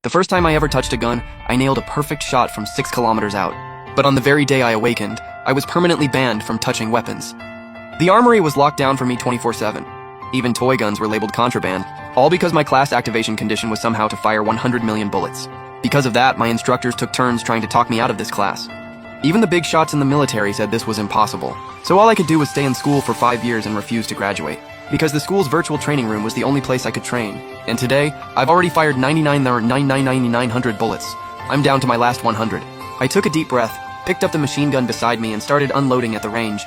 The first time I ever touched a gun, I nailed a perfect shot from 6 kilometers out. But on the very day I awakened, I was permanently banned from touching weapons. The armory was locked down for me 24/7. Even toy guns were labeled contraband, all because my class activation condition was somehow to fire 100 million bullets. Because of that, my instructors took turns trying to talk me out of this class. Even the big shots in the military said this was impossible. So all I could do was stay in school for 5 years and refuse to graduate. Because the school's virtual training room was the only place I could train. And today, I've already fired 9,999 bullets. I'm down to my last 100. I took a deep breath, picked up the machine gun beside me and started unloading at the range.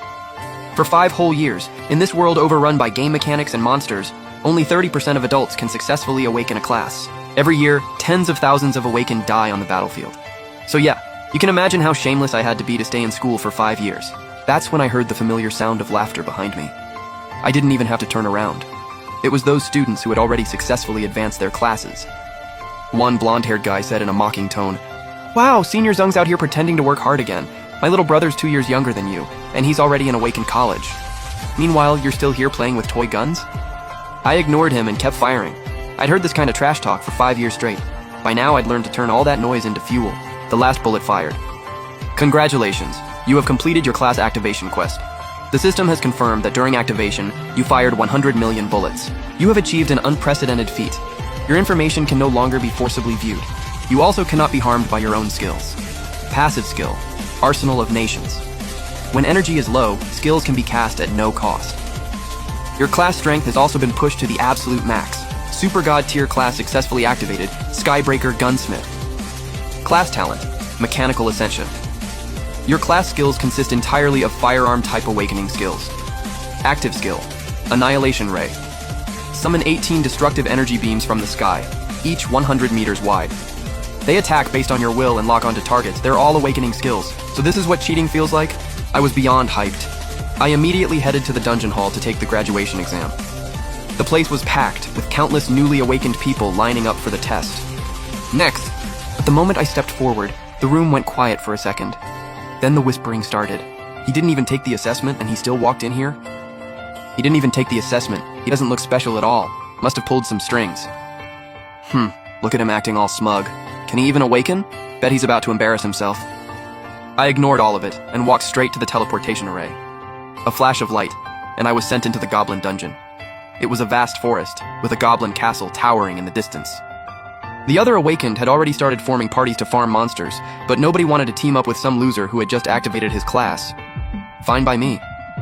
For 5 whole years, in this world overrun by game mechanics and monsters, only 30% of adults can successfully awaken a class. Every year, tens of thousands of awakened die on the battlefield. So yeah, you can imagine how shameless I had to be to stay in school for 5 years. That's when I heard the familiar sound of laughter behind me. I didn't even have to turn around. It was those students who had already successfully advanced their classes. One blonde-haired guy said in a mocking tone, "Wow, Senior Zung's out here pretending to work hard again. My little brother's 2 years younger than you, and he's already in Awakened College. Meanwhile, you're still here playing with toy guns?" I ignored him and kept firing. I'd heard this kind of trash talk for 5 years straight. By now, I'd learned to turn all that noise into fuel. The last bullet fired. Congratulations, you have completed your class activation quest. The system has confirmed that during activation, you fired 100 million bullets. You have achieved an unprecedented feat. Your information can no longer be forcibly viewed. You also cannot be harmed by your own skills. Passive skill, Arsenal of Nations. When energy is low, skills can be cast at no cost. Your class strength has also been pushed to the absolute max. Super God tier class successfully activated, Skybreaker Gunsmith. Class talent, Mechanical Ascension. Your class skills consist entirely of firearm-type awakening skills. Active skill, Annihilation Ray. Summon 18 destructive energy beams from the sky, each 100 meters wide. They attack based on your will and lock onto targets. They're all awakening skills. So this is what cheating feels like? I was beyond hyped. I immediately headed to the dungeon hall to take the graduation exam. The place was packed, with countless newly awakened people lining up for the test. Next! But the moment I stepped forward, the room went quiet for a second. Then the whispering started. He didn't even take the assessment and he still walked in here? He didn't even take the assessment. He doesn't look special at all. Must have pulled some strings. Look at him acting all smug. Can he even awaken? Bet he's about to embarrass himself. I ignored all of it and walked straight to the teleportation array. A flash of light, and I was sent into the goblin dungeon. It was a vast forest, with a goblin castle towering in the distance. The other awakened had already started forming parties to farm monsters, but nobody wanted to team up with some loser who had just activated his class. Fine by me.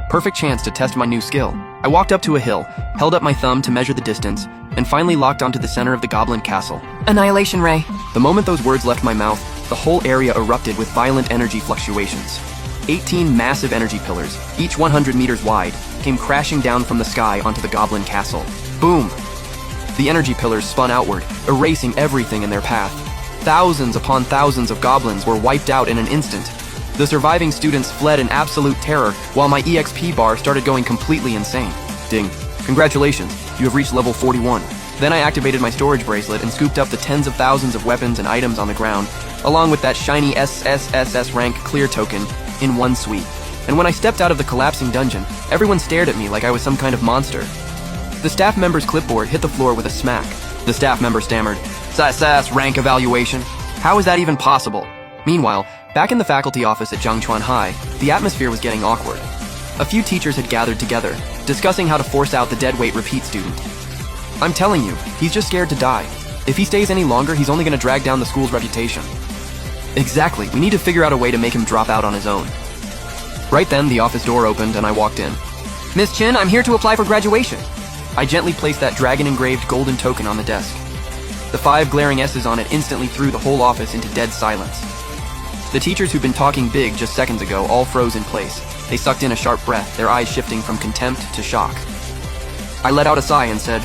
Perfect chance to test my new skill. I walked up to a hill, held up my thumb to measure the distance, and finally locked onto the center of the goblin castle. Annihilation Ray. The moment those words left my mouth, the whole area erupted with violent energy fluctuations. 18 massive energy pillars, each 100 meters wide, came crashing down from the sky onto the goblin castle. Boom! The energy pillars spun outward, erasing everything in their path. Thousands upon thousands of goblins were wiped out in an instant. The surviving students fled in absolute terror, while my EXP bar started going completely insane. Ding. Congratulations, you have reached level 41. Then I activated my storage bracelet and scooped up the tens of thousands of weapons and items on the ground, along with that shiny SSSS rank clear token, in one sweep. And when I stepped out of the collapsing dungeon, everyone stared at me like I was some kind of monster. The staff member's clipboard hit the floor with a smack. The staff member stammered, "SSS rank evaluation? How is that even possible?" Meanwhile, back in the faculty office at Zhangchuan High, the atmosphere was getting awkward. A few teachers had gathered together, discussing how to force out the deadweight repeat student. I'm telling you, he's just scared to die. If he stays any longer, he's only going to drag down the school's reputation. Exactly, we need to figure out a way to make him drop out on his own. Right then, the office door opened and I walked in. Miss Chin, I'm here to apply for graduation. I gently placed that dragon-engraved golden token on the desk. The 5 glaring S's on it instantly threw the whole office into dead silence. The teachers who'd been talking big just seconds ago all froze in place. They sucked in a sharp breath, their eyes shifting from contempt to shock. I let out a sigh and said,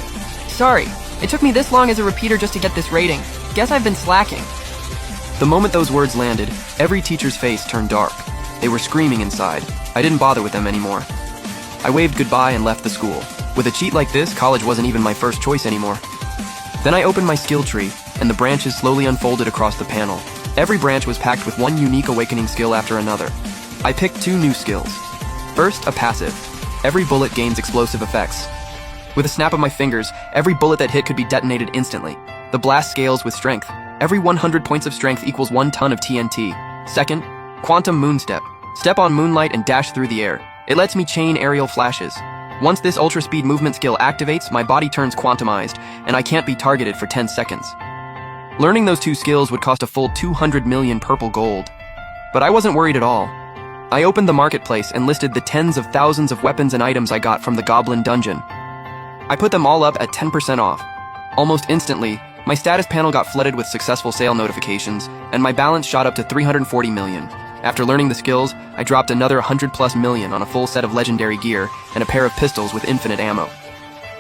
Sorry, it took me this long as a repeater just to get this rating. Guess I've been slacking. The moment those words landed, every teacher's face turned dark. They were screaming inside. I didn't bother with them anymore. I waved goodbye and left the school. With a cheat like this, college wasn't even my first choice anymore. Then I opened my skill tree, and the branches slowly unfolded across the panel. Every branch was packed with one unique awakening skill after another. I picked 2 new skills. First, a passive. Every bullet gains explosive effects. With a snap of my fingers, every bullet that hit could be detonated instantly. The blast scales with strength. Every 100 points of strength equals 1 ton of TNT. Second, Quantum Moonstep. Step on moonlight and dash through the air. It lets me chain aerial flashes. Once this ultra-speed movement skill activates, my body turns quantumized, and I can't be targeted for 10 seconds. Learning those two skills would cost a full 200 million purple gold. But I wasn't worried at all. I opened the marketplace and listed the tens of thousands of weapons and items I got from the Goblin Dungeon. I put them all up at 10% off. Almost instantly, my status panel got flooded with successful sale notifications, and my balance shot up to 340 million. After learning the skills, I dropped another 100+ million on a full set of legendary gear and a pair of pistols with infinite ammo.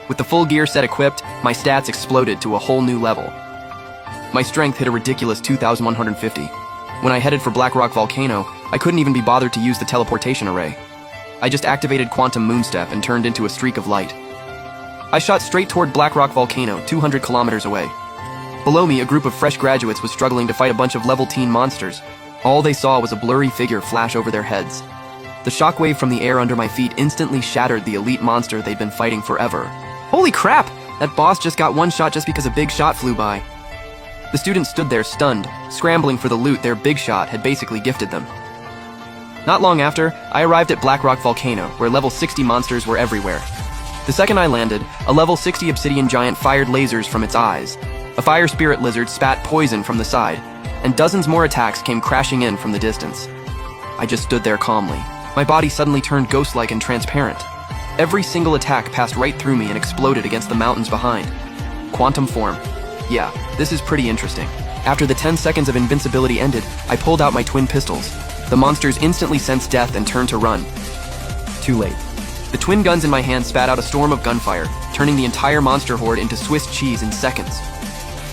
With the full gear set equipped, my stats exploded to a whole new level. My strength hit a ridiculous 2,150. When I headed for Blackrock Volcano, I couldn't even be bothered to use the teleportation array. I just activated Quantum Moonstep and turned into a streak of light. I shot straight toward Blackrock Volcano, 200 kilometers away. Below me, a group of fresh graduates was struggling to fight a bunch of level teen monsters. All they saw was a blurry figure flash over their heads. The shockwave from the air under my feet instantly shattered the elite monster they'd been fighting forever. Holy crap! That boss just got one shot just because a big shot flew by. The students stood there stunned, scrambling for the loot their big shot had basically gifted them. Not long after, I arrived at Blackrock Volcano, where level 60 monsters were everywhere. The second I landed, a level 60 obsidian giant fired lasers from its eyes. A fire spirit lizard spat poison from the side, and dozens more attacks came crashing in from the distance. I just stood there calmly. My body suddenly turned ghost-like and transparent. Every single attack passed right through me and exploded against the mountains behind. Quantum form. Yeah, this is pretty interesting. After the 10 seconds of invincibility ended, I pulled out my twin pistols. The monsters instantly sensed death and turned to run. Too late. The twin guns in my hand spat out a storm of gunfire, turning the entire monster horde into Swiss cheese in seconds.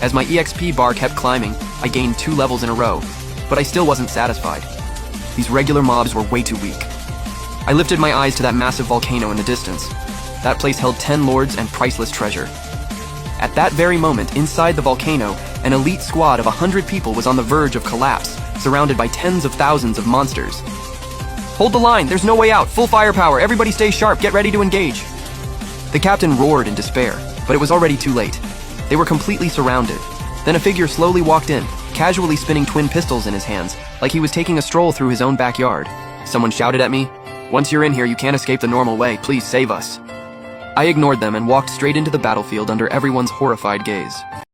As my EXP bar kept climbing, I gained 2 levels in a row, but I still wasn't satisfied. These regular mobs were way too weak. I lifted my eyes to that massive volcano in the distance. That place held 10 lords and priceless treasure. At that very moment, inside the volcano, an elite squad of 100 people was on the verge of collapse, surrounded by tens of thousands of monsters. Hold the line, there's no way out, full firepower, everybody stay sharp, get ready to engage. The captain roared in despair, but it was already too late. They were completely surrounded. Then a figure slowly walked in, casually spinning twin pistols in his hands, like he was taking a stroll through his own backyard. Someone shouted at me, "Once you're in here, you can't escape the normal way, please save us." I ignored them and walked straight into the battlefield under everyone's horrified gaze.